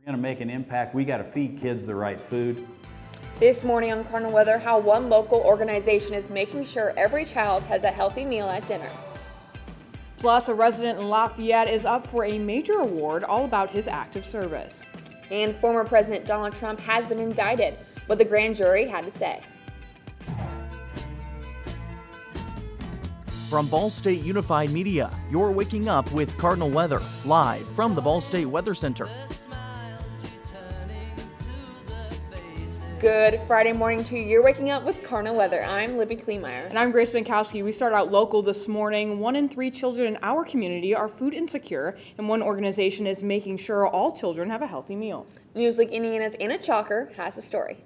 We're going to make an impact. We got to feed kids the right food. This morning on Cardinal Weather, how one local organization is making sure every child has a healthy meal at dinner. Plus, a resident in Lafayette is up for a major award all about his active service. And former President Donald Trump has been indicted. What the grand jury had to say. From Ball State Unified Media, you're waking up with Cardinal Weather, live from the Ball State Weather Center. Good Friday morning to you. You're waking up with Cardinal Weather. I'm Libby Kleemeyer. And I'm Grace Binkowski. We start out local this morning. 1 in 3 children in our community are food insecure, and one organization is making sure all children have a healthy meal. Newsleak Indiana's Anna Chalker has the story.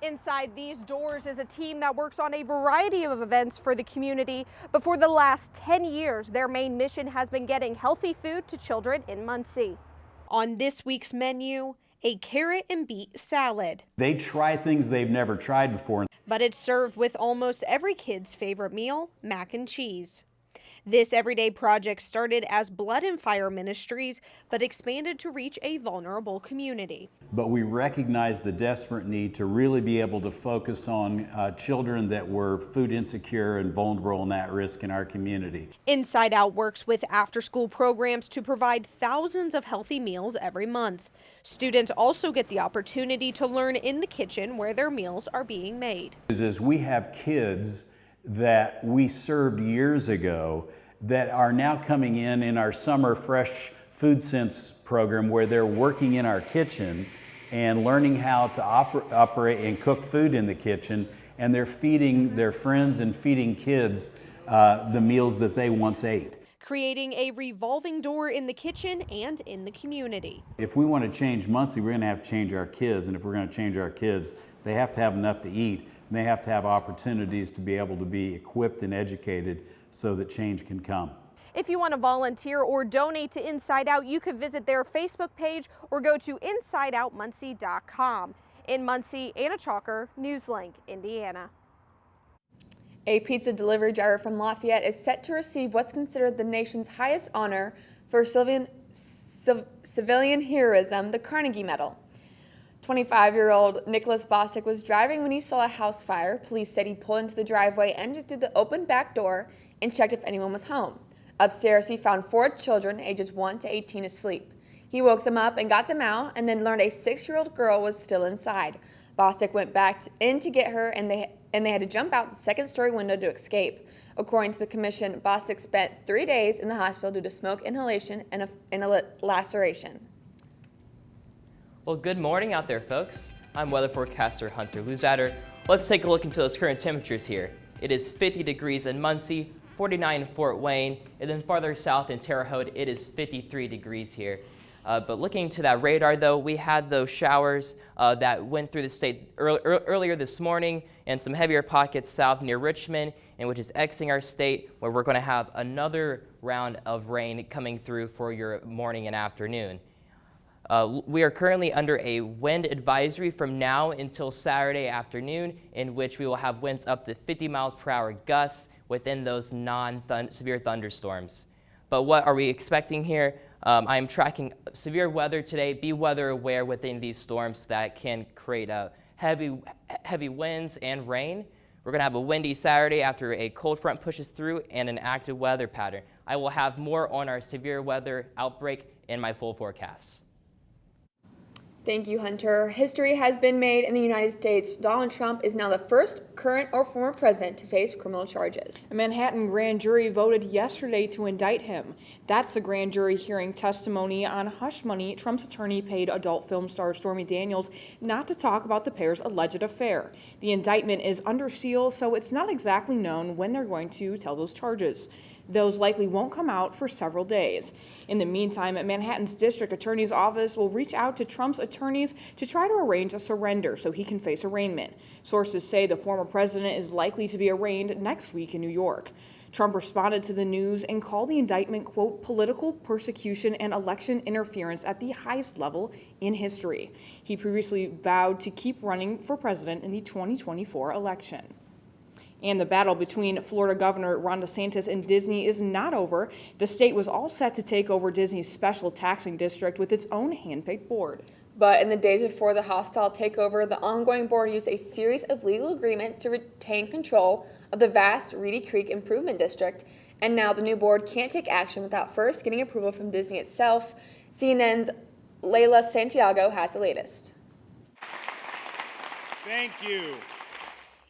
Inside these doors is a team that works on a variety of events for the community, but for the last 10 years, their main mission has been getting healthy food to children in Muncie. On this week's menu, a carrot and beet salad. They try things they've never tried before. But it's served with almost every kid's favorite meal, mac and cheese. This everyday project started as Blood and Fire Ministries, but expanded to reach a vulnerable community. But we recognize the desperate need to really be able to focus on children that were food insecure and vulnerable and at risk in our community. Inside Out works with after-school programs to provide thousands of healthy meals every month. Students also get the opportunity to learn in the kitchen where their meals are being made. As we have kids that we served years ago that are now coming in our summer fresh food sense program where they're working in our kitchen and learning how to operate and cook food in the kitchen, and they're feeding their friends and feeding kids the meals that they once ate. Creating a revolving door in the kitchen and in the community. If we want to change Muncie, we're going to have to change our kids, and if we're going to change our kids, they have to have enough to eat, and they have to have opportunities to be able to be equipped and educated so that change can come. If you want to volunteer or donate to Inside Out, you can visit their Facebook page or go to InsideOutMuncie.com. In Muncie, Anna Chalker, Newslink, Indiana. A pizza delivery driver from Lafayette is set to receive what's considered the nation's highest honor for civilian heroism, the Carnegie Medal. 25-year-old Nicholas Bostic was driving when he saw a house fire. Police said he pulled into the driveway, entered through the open back door, and checked if anyone was home. Upstairs, he found 4 children, ages 1 to 18, asleep. He woke them up and got them out, and then learned a 6-year-old girl was still inside. Bostic went back in to get her, and they had to jump out the second-story window to escape. According to the commission, Bostic spent 3 days in the hospital due to smoke inhalation and a laceration. Well, good morning out there, folks. I'm weather forecaster Hunter Luzader. Let's take a look into those current temperatures here. It is 50 degrees in Muncie, 49 in Fort Wayne, and then farther south in Terre Haute, it is 53 degrees here. But looking to that radar, though, we had those showers that went through the state earlier this morning, and some heavier pockets south near Richmond, and which is exiting our state, where we're going to have another round of rain coming through for your morning and afternoon. We are currently under a wind advisory from now until Saturday afternoon, in which we will have winds up to 50 miles per hour gusts within those non-severe thunderstorms. But what are we expecting here? I'm tracking severe weather today. Be weather aware within these storms that can create heavy winds and rain. We're going to have a windy Saturday after a cold front pushes through and an active weather pattern. I will have more on our severe weather outbreak in my full forecasts. Thank you, Hunter. History has been made in the United States. Donald Trump is now the first current or former president to face criminal charges. A Manhattan grand jury voted yesterday to indict him. That's the grand jury hearing testimony on hush money Trump's attorney paid adult film star Stormy Daniels not to talk about the pair's alleged affair. The indictment is under seal, so it's not exactly known when they're going to tell those charges. Those likely won't come out for several days. In the meantime, Manhattan's district attorney's office will reach out to Trump's attorneys to try to arrange a surrender so he can face arraignment. Sources say the former president is likely to be arraigned next week in New York. Trump responded to the news and called the indictment, quote, political persecution and election interference at the highest level in history. He previously vowed to keep running for president in the 2024 election. And the battle between Florida Governor Ron DeSantis and Disney is not over. The state was all set to take over Disney's special taxing district with its own hand-picked board. But in the days before the hostile takeover, the ongoing board used a series of legal agreements to retain control of the vast Reedy Creek Improvement District. And now the new board can't take action without first getting approval from Disney itself. CNN's Layla Santiago has the latest. Thank you.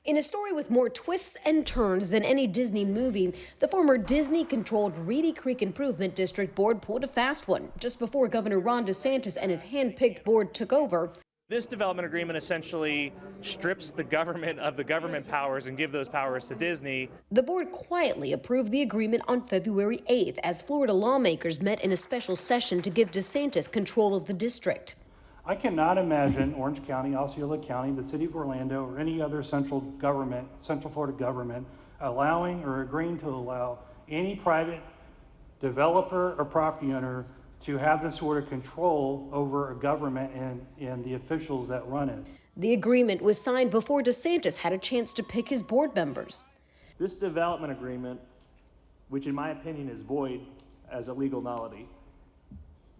In a story with more twists and turns than any Disney movie, the former Disney-controlled Reedy Creek Improvement District Board pulled a fast one just before Governor Ron DeSantis and his hand-picked board took over. This development agreement essentially strips the government of the government powers and give those powers to Disney. The board quietly approved the agreement on February 8th as Florida lawmakers met in a special session to give DeSantis control of the district. I cannot imagine Orange County, Osceola County, the city of Orlando, or any other Central Florida government allowing or agreeing to allow any private developer or property owner to have this sort of control over a government and the officials that run it. The agreement was signed before DeSantis had a chance to pick his board members. This development agreement, which in my opinion is void as a legal nullity,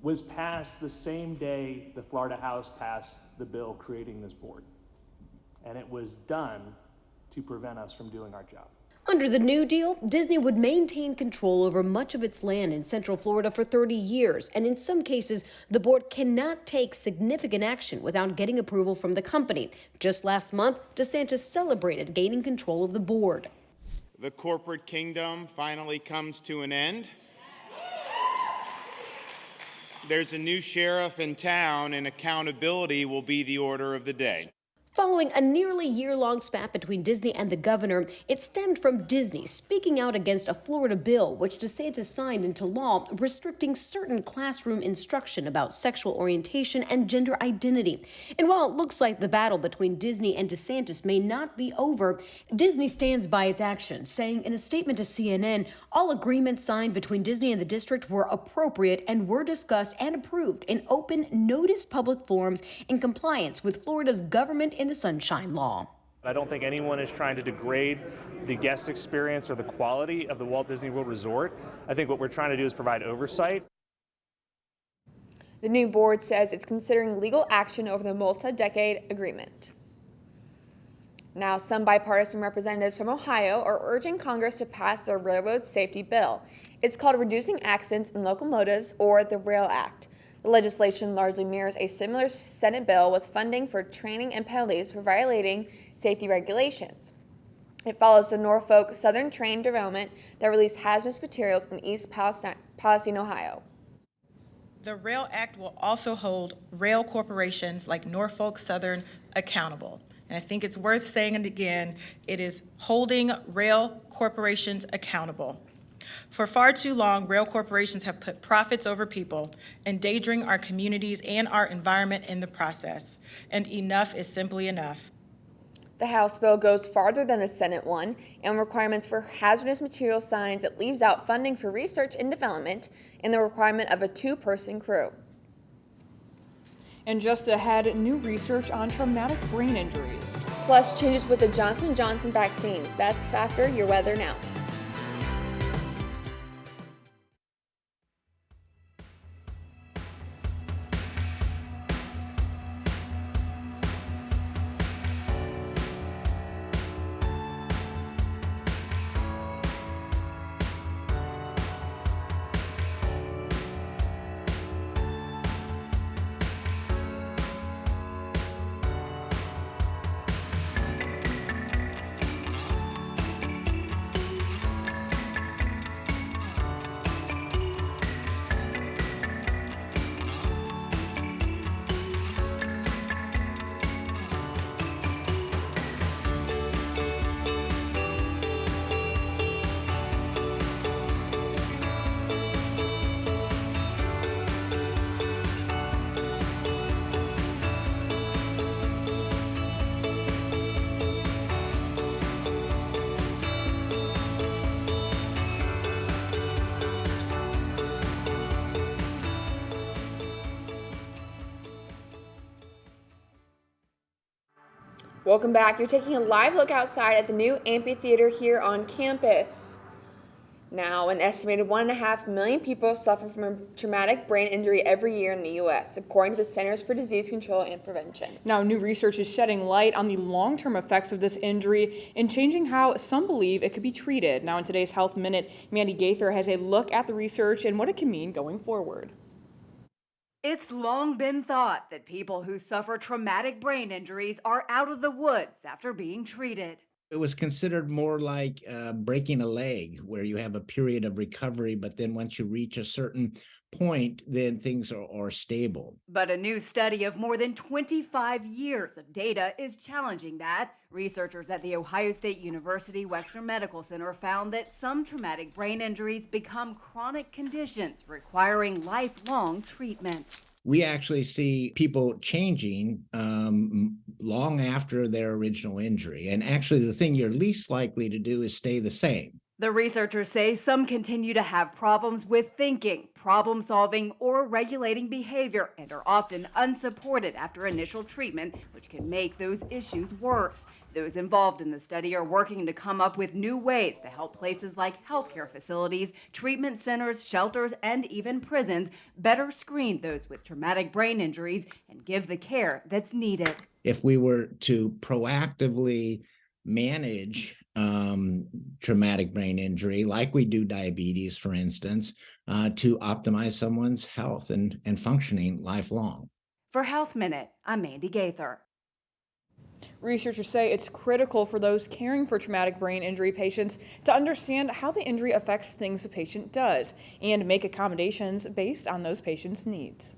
was passed the same day the Florida House passed the bill creating this board. And it was done to prevent us from doing our job. Under the New Deal, Disney would maintain control over much of its land in Central Florida for 30 years, and in some cases, the board cannot take significant action without getting approval from the company. Just last month, DeSantis celebrated gaining control of the board. The corporate kingdom finally comes to an end. There's a new sheriff in town, and accountability will be the order of the day. Following a nearly year-long spat between Disney and the governor, it stemmed from Disney speaking out against a Florida bill which DeSantis signed into law restricting certain classroom instruction about sexual orientation and gender identity. And while it looks like the battle between Disney and DeSantis may not be over, Disney stands by its actions, saying in a statement to CNN, all agreements signed between Disney and the district were appropriate and were discussed and approved in open, noticed public forums in compliance with Florida's government in the Sunshine Law. I don't think anyone is trying to degrade the guest experience or the quality of the Walt Disney World Resort. I think what we're trying to do is provide oversight. The new board says it's considering legal action over the multi-decade agreement. Now, some bipartisan representatives from Ohio are urging Congress to pass their railroad safety bill. It's called Reducing Accidents in Locomotives, or the RAIL Act. The legislation largely mirrors a similar Senate bill with funding for training and penalties for violating safety regulations. It follows the Norfolk Southern train derailment that released hazardous materials in East Palestine, Ohio. The RAIL Act will also hold rail corporations like Norfolk Southern accountable. And I think it's worth saying it again, it is holding rail corporations accountable. For far too long, rail corporations have put profits over people, endangering our communities and our environment in the process. And enough is simply enough. The House bill goes farther than the Senate one, and requirements for hazardous material signs. It leaves out funding for research and development and the requirement of a two-person crew. And just ahead, new research on traumatic brain injuries. Plus, changes with the Johnson & Johnson vaccines. That's after your weather now. Welcome back. You're taking a live look outside at the new amphitheater here on campus. Now, an estimated 1.5 million people suffer from a traumatic brain injury every year in the U.S., according to the Centers for Disease Control and Prevention. Now, new research is shedding light on the long-term effects of this injury and changing how some believe it could be treated. Now, in today's Health Minute, Mandy Gaither has a look at the research and what it can mean going forward. It's long been thought that people who suffer traumatic brain injuries are out of the woods after being treated. It was considered more like breaking a leg, where you have a period of recovery, but then once you reach a certain point, then things are stable. But a new study of more than 25 years of data is challenging that. Researchers at The Ohio State University Wexner Medical Center found that some traumatic brain injuries become chronic conditions requiring lifelong treatment. We actually see people changing long after their original injury. And actually, the thing you're least likely to do is stay the same. The researchers say some continue to have problems with thinking, problem solving, or regulating behavior, and are often unsupported after initial treatment, which can make those issues worse. Those involved in the study are working to come up with new ways to help places like healthcare facilities, treatment centers, shelters, and even prisons better screen those with traumatic brain injuries and give the care that's needed. If we were to proactively manage traumatic brain injury, like we do diabetes, for instance, to optimize someone's health and functioning lifelong. For Health Minute, I'm Mandy Gaither. Researchers say it's critical for those caring for traumatic brain injury patients to understand how the injury affects things the patient does and make accommodations based on those patients' needs.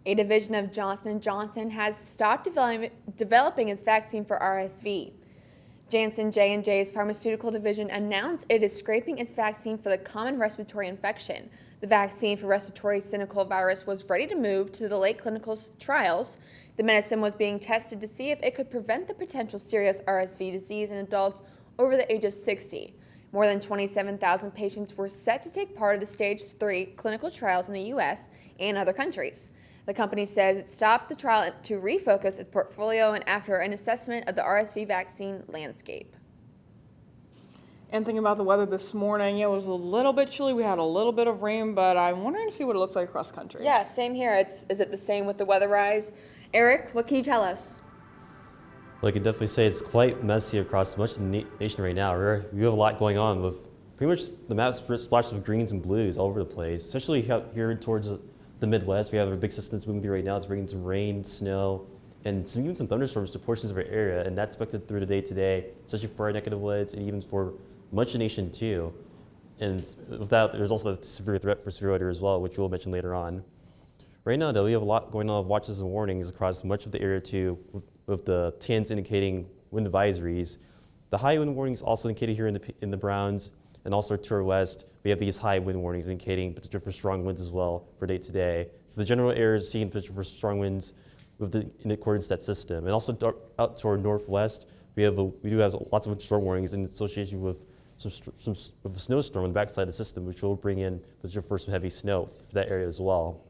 A division of Johnson & Johnson has stopped developing its vaccine for RSV. Janssen J&J's pharmaceutical division announced it is scraping its vaccine for the common respiratory infection. The vaccine for respiratory syncytial virus was ready to move to the late clinical trials. The medicine was being tested to see if it could prevent the potential serious RSV disease in adults over the age of 60. More than 27,000 patients were set to take part of the stage 3 clinical trials in the U.S. and other countries. The company says it stopped the trial to refocus its portfolio and after an assessment of the RSV vaccine landscape. And thinking about the weather this morning, it was a little bit chilly. We had a little bit of rain, but I'm wondering to see what it looks like across country. Yeah, same here. Is it the same with the weather rise? Eric, what can you tell us? Well, I can definitely say it's quite messy across much of the nation right now. We have a lot going on with pretty much the map splashes of greens and blues all over the place, especially here towards the Midwest. We have a big system that's moving through right now. It's bringing some rain, snow, and even some thunderstorms to portions of our area, and that's expected through the day today, especially for our neck of the woods and even for much of the nation too. And with that, there's also a severe threat for severe weather as well, which we'll mention later on. Right now, though, we have a lot going on with watches and warnings across much of the area too, with the tins indicating wind advisories. The high wind warnings also indicated here in the Browns, and also to our west, we have these high wind warnings indicating potential for strong winds as well for day to day. The general area is seeing potential for strong winds in accordance to that system. And also out to our northwest, we do have lots of storm warnings in association with with a snowstorm on the backside of the system, which will bring in potential for some heavy snow for that area as well.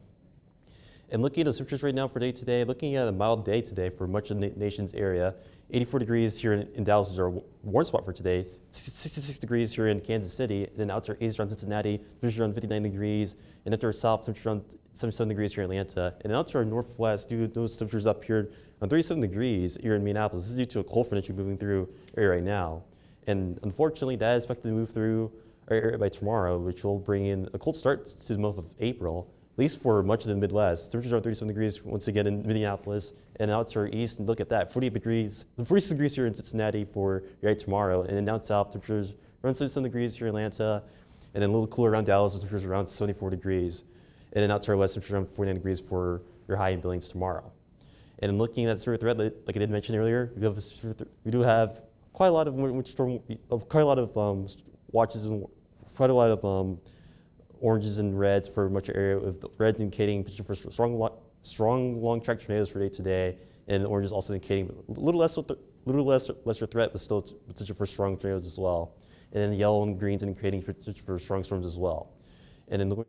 And looking at the temperatures right now for day today, looking at a mild day today for much of the nation's area. 84 degrees here in Dallas is our warm spot for today. 66 degrees here in Kansas City. And then out to our east around Cincinnati, temperature around 59 degrees. And out to our south, temperature around 77 degrees here in Atlanta. And out to our northwest, due to those temperatures up here on 37 degrees here in Minneapolis. This is due to a cold front issue moving through our area right now. And unfortunately, that is expected to move through our area by tomorrow, which will bring in a cold start to the month of April. At least for much of the Midwest. Temperatures are 37 degrees once again in Minneapolis, and out to our east, and look at that, 48 degrees, 46 degrees here in Cincinnati for right tomorrow, and then down south, temperatures around 77 degrees here in Atlanta, and then a little cooler around Dallas, with temperatures around 74 degrees, and then out to our west, temperatures around 49 degrees for your high in Billings tomorrow. And in looking at the severe threat, like I did mention earlier, we do have quite a lot of watches and quite a lot of oranges and reds for much of the area, with the reds indicating potential for strong long-track tornadoes for day today, and the oranges also indicating a little lesser threat, but still potential for strong tornadoes as well. And then the yellow and greens indicating potential for strong storms as well. And then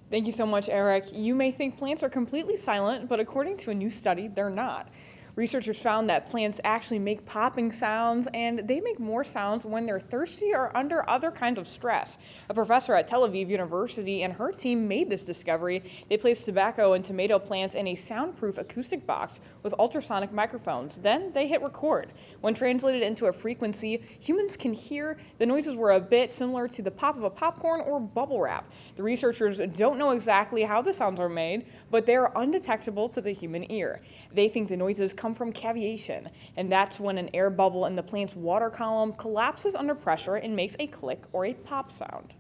Thank you so much, Eric. You may think plants are completely silent, but according to a new study, they're not. Researchers found that plants actually make popping sounds, and they make more sounds when they're thirsty or under other kinds of stress. A professor at Tel Aviv University and her team made this discovery. They placed tobacco and tomato plants in a soundproof acoustic box with ultrasonic microphones. Then they hit record. When translated into a frequency, humans can hear the noises were a bit similar to the pop of a popcorn or bubble wrap. The researchers don't know exactly how the sounds are made, but they are undetectable to the human ear. They think the noises come from cavitation, and that's when an air bubble in the plant's water column collapses under pressure and makes a click or a pop sound.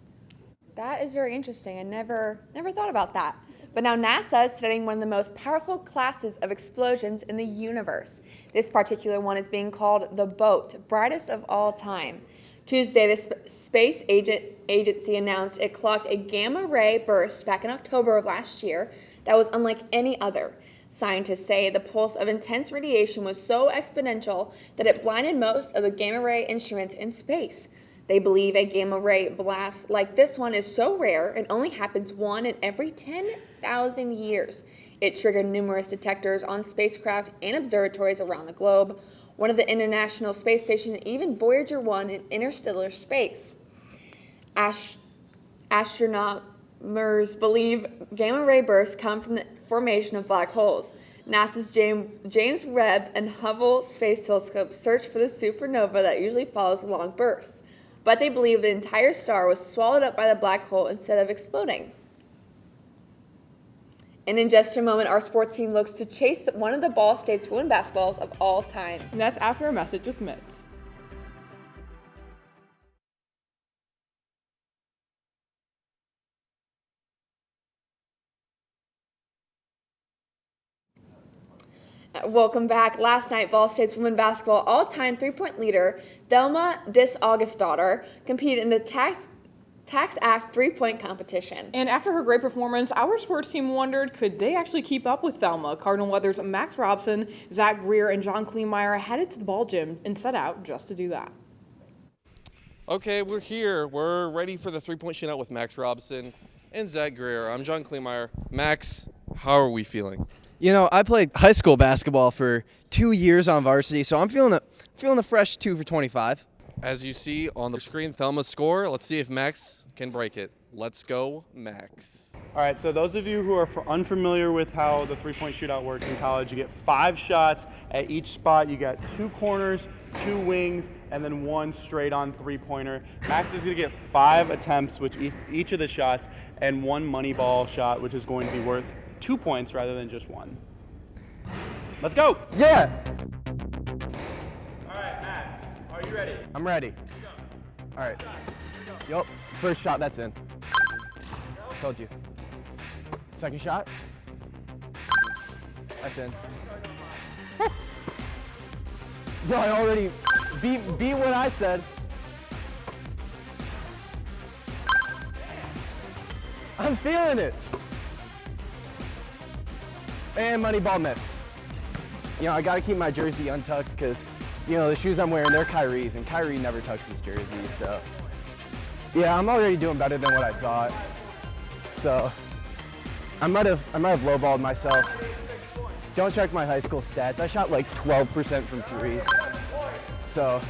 That is very interesting. I never thought about that. But now NASA is studying one of the most powerful classes of explosions in the universe. This particular one is being called the BOAT, brightest of all time. Tuesday, the Space Agency announced it clocked a gamma-ray burst back in October of last year that was unlike any other. Scientists say the pulse of intense radiation was so exponential that it blinded most of the gamma-ray instruments in space. They believe a gamma-ray blast like this one is so rare it only happens 1 in every 10,000 years. It triggered numerous detectors on spacecraft and observatories around the globe, one of the International Space Station, and even Voyager 1 in interstellar space. Astronomers believe gamma-ray bursts come from the formation of black holes. NASA's James Webb and Hubble Space Telescope search for the supernova that usually follows long bursts, but they believe the entire star was swallowed up by the black hole instead of exploding. And in just a moment, our sports team looks to chase one of the Ball State's women's basketballs of all time. And that's after a message with Mitz. Welcome back. Last night, Ball State's women's basketball all-time three-point leader, Thelma Dis-Augustdottir, competed in the Tax Act three-point competition. And after her great performance, our sports team wondered, could they actually keep up with Thelma? Cardinal Weather's Max Robson, Zach Greer, and John Kleemeyer headed to the ball gym and set out just to do that. Okay, we're here. We're ready for the three-point shootout with Max Robson and Zach Greer. I'm John Kleemeyer. Max, how are we feeling? You know, I played high school basketball for 2 years on varsity, so I'm feeling a fresh 2 for 25. As you see on the screen, Thelma's score. Let's see if Max can break it. Let's go, Max. All right, so those of you who are unfamiliar with how the three-point shootout works in college, you get 5 shots at each spot. You got 2 corners, 2 wings, and then 1 straight-on three-pointer. Max is going to get 5 attempts with each of the shots and 1 money ball shot, which is going to be worth 2 points rather than just 1. Let's go. Yeah. All right, Max, are you ready? I'm ready. All right. Yup. First shot, that's in. Told you. Second shot. That's in. Yo, I already beat what I said. I'm feeling it. And money ball miss. You know, I got to keep my jersey untucked because, you know, the shoes I'm wearing, they're Kyrie's, and Kyrie never tucks his jersey, so. Yeah, I'm already doing better than what I thought. So, I might have lowballed myself. Don't check my high school stats. I shot like 12% from 3. So.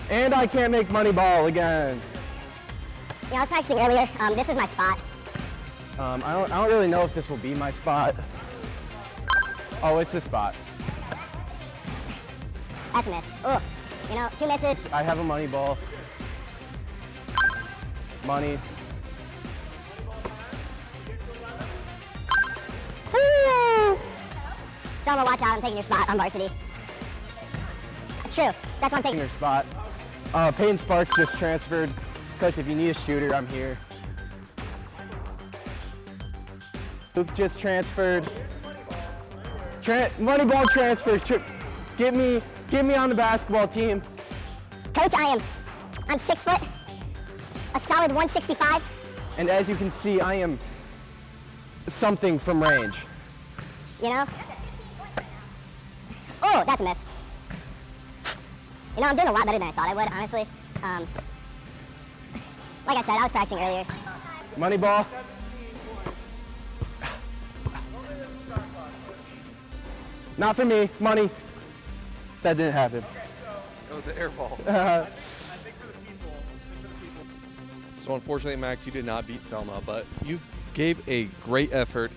And I can't make money ball again. Yeah, I was practicing earlier. This is my spot. I don't really know if this will be my spot. Oh, it's the spot. That's a miss. Ugh. You know, 2 misses. I have a money ball. Money. Woo! Thelma, watch out. I'm taking your spot on varsity. That's true. That's what I'm taking. Your spot. Peyton Sparks just transferred. Coach, if you need a shooter, I'm here. Luke just transferred. Money ball transfer. Get me on the basketball team. Coach, I'm 6 foot, a solid 165. And as you can see, I am something from range. You know? Oh, that's a miss. You know, I'm doing a lot better than I thought I would, honestly. Like I said, I was practicing earlier. Money ball. Not for me. Money. That didn't happen. It was an air ball. So unfortunately, Max, you did not beat Thelma, but you gave a great effort.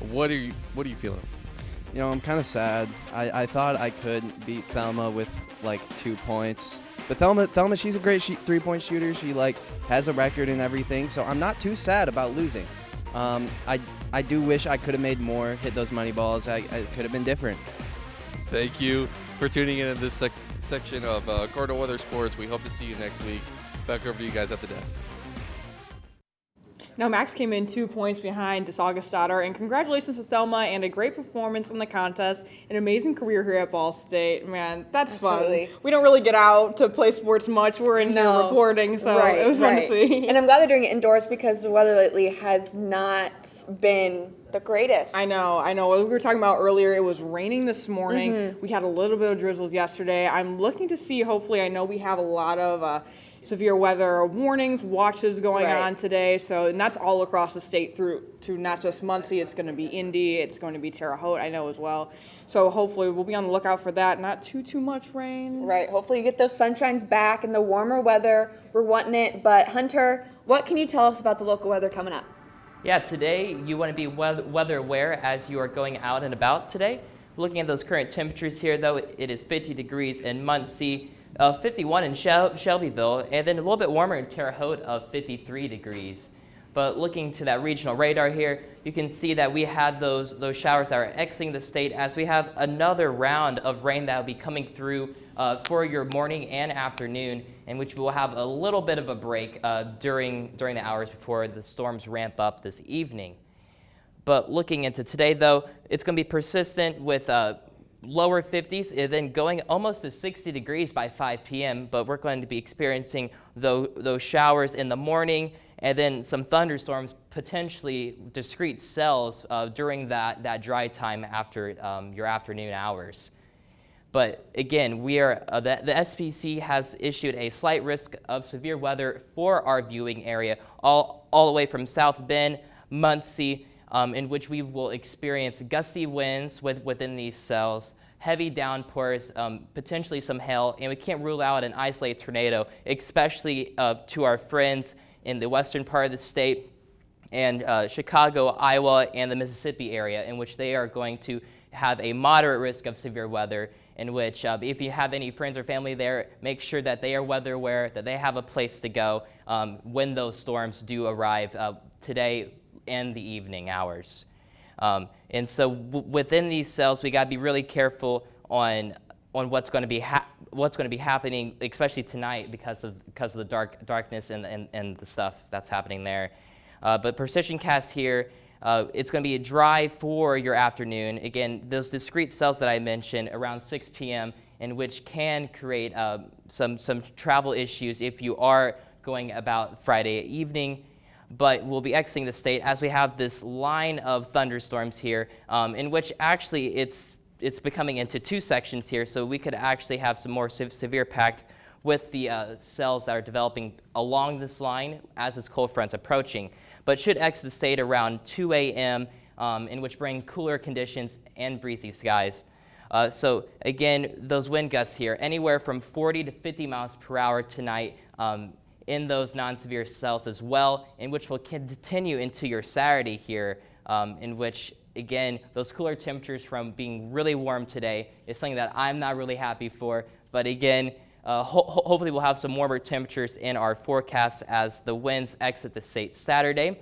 What are you feeling? You know, I'm kind of sad. I thought I could beat Thelma with like 2 points. But Thelma, she's a great three-point shooter. She like has a record and everything, so I'm not too sad about losing. I do wish I could have made more, hit those money balls. I could have been different. Thank you for tuning in this section of Cardinal Weather Sports. We hope to see you next week. Back over to you guys at the desk. Now, Max came in 2 points behind Desaugustatter, and congratulations to Thelma and a great performance in the contest. An amazing career here at Ball State. Man, that's Absolutely. fun. We don't really get out to play sports much. We're in here reporting, so it was fun to see. And I'm glad they're doing it indoors because the weather lately has not been the greatest. I know. We were talking about earlier, it was raining this morning. We had a little bit of drizzles yesterday. I'm looking to see, hopefully, I know we have a lot of severe weather warnings, watches going on today. And that's all across the state through to not just Muncie. It's going to be Indy. It's going to be Terre Haute, I know as well. So hopefully we'll be on the lookout for that. Not too much rain. Right. Hopefully you get those sunshines back and the warmer weather. We're wanting it. But Hunter, what can you tell us about the local weather coming up? Yeah, today you want to be weather aware as you are going out and about today. Looking at those current temperatures here, though, it is 50 degrees in Muncie, 51 in Shelbyville, and then a little bit warmer in Terre Haute of 53 degrees. But looking to that regional radar here, you can see that we had those showers that are exiting the state as we have another round of rain that will be coming through for your morning and afternoon, in which we will have a little bit of a break during the hours before the storms ramp up this evening. But looking into today, though, it's going to be persistent with lower 50s and then going almost to 60 degrees by 5 p.m. But we're going to be experiencing those showers in the morning and then some thunderstorms, potentially discrete cells during that dry time after your afternoon hours. But again, we are the SPC has issued a slight risk of severe weather for our viewing area, all the way from South Bend, Muncie, in which we will experience gusty winds within these cells, heavy downpours, potentially some hail, and we can't rule out an isolated tornado, especially to our friends in the western part of the state and Chicago, Iowa, and the Mississippi area, in which they are going to have a moderate risk of severe weather, in which if you have any friends or family there, make sure that they are weather aware, that they have a place to go when those storms do arrive today and the evening hours. And so within these cells, we got to be really careful on what's going to be happening, especially tonight because of the darkness and the stuff that's happening there. But precision cast here, it's going to be a dry for your afternoon. Again, those discrete cells that I mentioned around 6 p.m. in which can create some travel issues if you are going about Friday evening. But we'll be exiting the state as we have this line of thunderstorms here, in which actually it's becoming into two sections here, so we could actually have some more severe packed with the cells that are developing along this line as this cold front's approaching, but should exit the state around 2 a.m., in which bring cooler conditions and breezy skies. So again, those wind gusts here, anywhere from 40 to 50 miles per hour tonight, in those non-severe cells as well, in which will continue into your Saturday here, in which, again, those cooler temperatures from being really warm today is something that I'm not really happy for. But again, hopefully we'll have some warmer temperatures in our forecasts as the winds exit the state Saturday.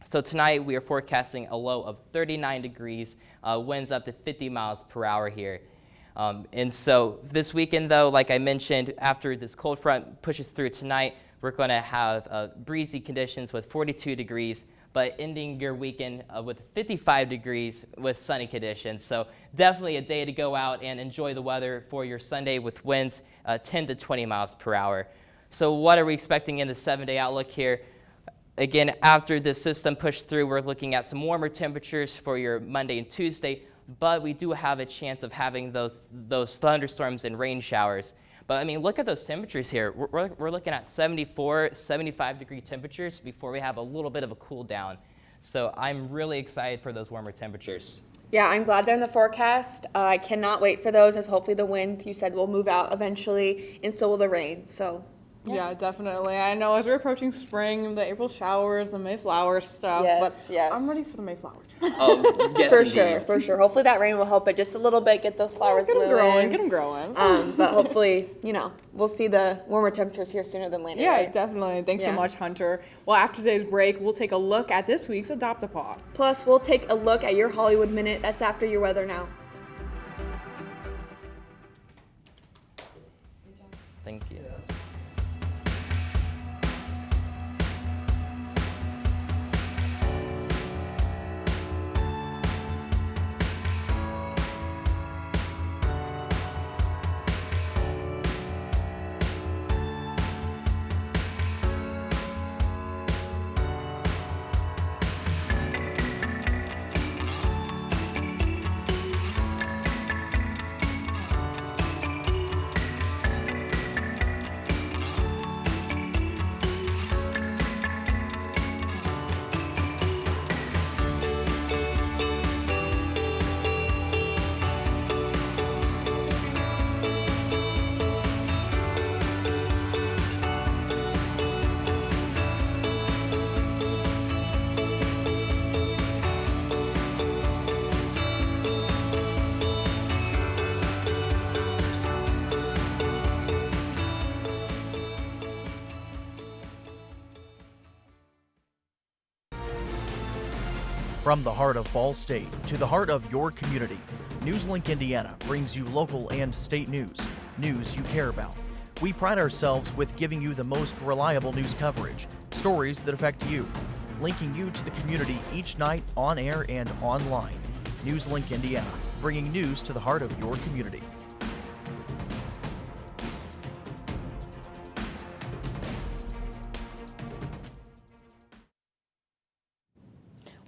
So tonight we are forecasting a low of 39 degrees, winds up to 50 miles per hour here. And so this weekend, though, like I mentioned, after this cold front pushes through tonight, we're going to have breezy conditions with 42 degrees, but ending your weekend with 55 degrees with sunny conditions. So definitely a day to go out and enjoy the weather for your Sunday with winds 10 to 20 miles per hour. So what are we expecting in the 7-day outlook here? Again, after this system pushed through, we're looking at some warmer temperatures for your Monday and Tuesday, but we do have a chance of having those thunderstorms and rain showers. But I mean, look at those temperatures here. We're looking at 74, 75 degree temperatures before we have a little bit of a cool down. So I'm really excited for those warmer temperatures. Yeah, I'm glad they're in the forecast. I cannot wait for those, as hopefully the wind, you said, will move out eventually, and so will the rain. So, yeah, definitely. I know as we're approaching spring, the April showers, the Mayflower stuff, but yes. I'm ready for the Mayflowers. Oh, yes, for indeed. sure, for sure. Hopefully that rain will help it just a little bit, get those flowers Get them blooming. growing. But hopefully, we'll see the warmer temperatures here sooner than later. Yeah, right? definitely. Thanks so much, Hunter. Well, after today's break, we'll take a look at this week's Adopt-A-Paw. Plus, we'll take a look at your Hollywood Minute. That's after your weather now. Thank you. From the heart of Ball State to the heart of your community, NewsLink Indiana brings you local and state news you care about. We pride ourselves with giving you the most reliable news coverage, stories that affect you, linking you to the community each night on air and online. NewsLink Indiana, bringing news to the heart of your community.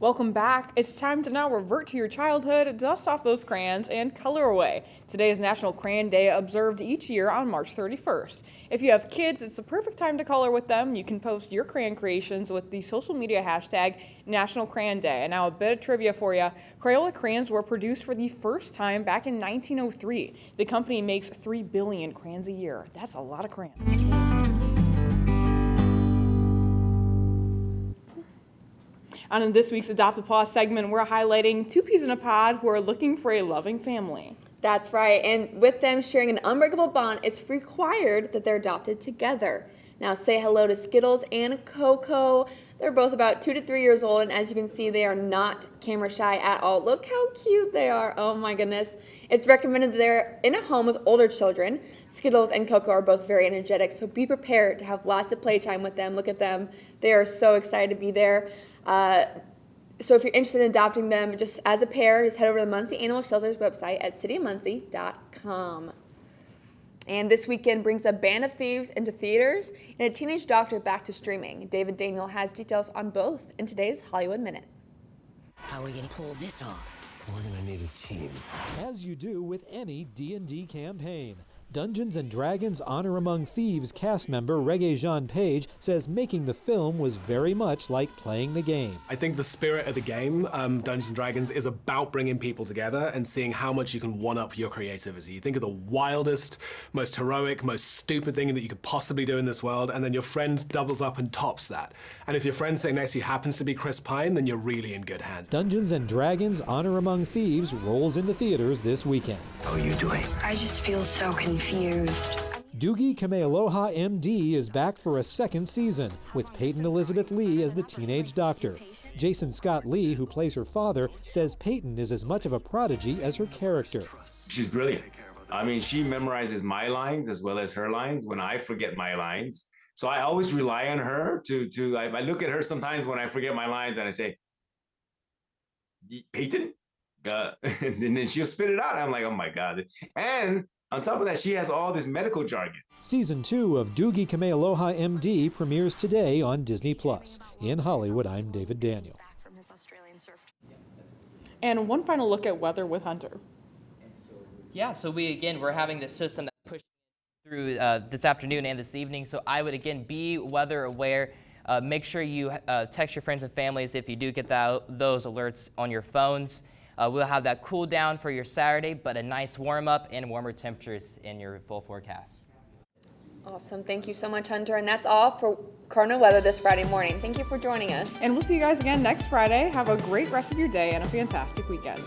Welcome back. It's time to now revert to your childhood, dust off those crayons, and color away. Today is National Crayon Day, observed each year on March 31st. If you have kids, it's the perfect time to color with them. You can post your crayon creations with the social media hashtag National Crayon Day. And now a bit of trivia for you. Crayola crayons were produced for the first time back in 1903. The company makes 3 billion crayons a year. That's a lot of crayons. On this week's Adopt-A-Paw segment, we're highlighting two peas in a pod who are looking for a loving family. That's right, and with them sharing an unbreakable bond, it's required that they're adopted together. Now say hello to Skittles and Coco. They're both about 2 to 3 years old, and as you can see, they are not camera shy at all. Look how cute they are. Oh my goodness. It's recommended that they're in a home with older children. Skittles and Coco are both very energetic, so be prepared to have lots of playtime with them. Look at them. They are so excited to be there. So if you're interested in adopting them just as a pair, just head over to the Muncie Animal Shelter's website at cityofmuncie.com. And this weekend brings a Band of Thieves into theaters and a Teenage Doctor back to streaming. David Daniel has details on both in today's Hollywood Minute. How are we going to pull this off? We're going to need a team. As you do with any D&D campaign. Dungeons & Dragons Honor Among Thieves cast member Regé-Jean Page says making the film was very much like playing the game. I think the spirit of the game, Dungeons & Dragons, is about bringing people together and seeing how much you can one-up your creativity. You think of the wildest, most heroic, most stupid thing that you could possibly do in this world, and then your friend doubles up and tops that. And if your friend sitting next to you happens to be Chris Pine, then you're really in good hands. Dungeons & Dragons Honor Among Thieves rolls into theaters this weekend. How are you doing? I just feel so confused. Doogie Kamealoha MD is back for a second season, with Peyton Elizabeth Lee as the teenage doctor. Jason Scott Lee, who plays her father, says Peyton is as much of a prodigy as her character. She's brilliant. I mean, she memorizes my lines as well as her lines when I forget my lines. So I always rely on her I look at her sometimes when I forget my lines and I say, Peyton? And then she'll spit it out. I'm like, oh my God. And on top of that, she has all this medical jargon. Season 2 of Doogie Kamealoha MD premieres today on Disney+. In Hollywood, I'm David Daniel. And one final look at weather with Hunter. Yeah, so we're having this system that pushes through this afternoon and this evening. So I would, again, be weather aware. Make sure you text your friends and families if you do get those alerts on your phones. We'll have that cool down for your Saturday, but a nice warm up and warmer temperatures in your full forecast. Awesome. Thank you so much, Hunter. And that's all for Cardinal weather this Friday morning. Thank you for joining us. And we'll see you guys again next Friday. Have a great rest of your day and a fantastic weekend.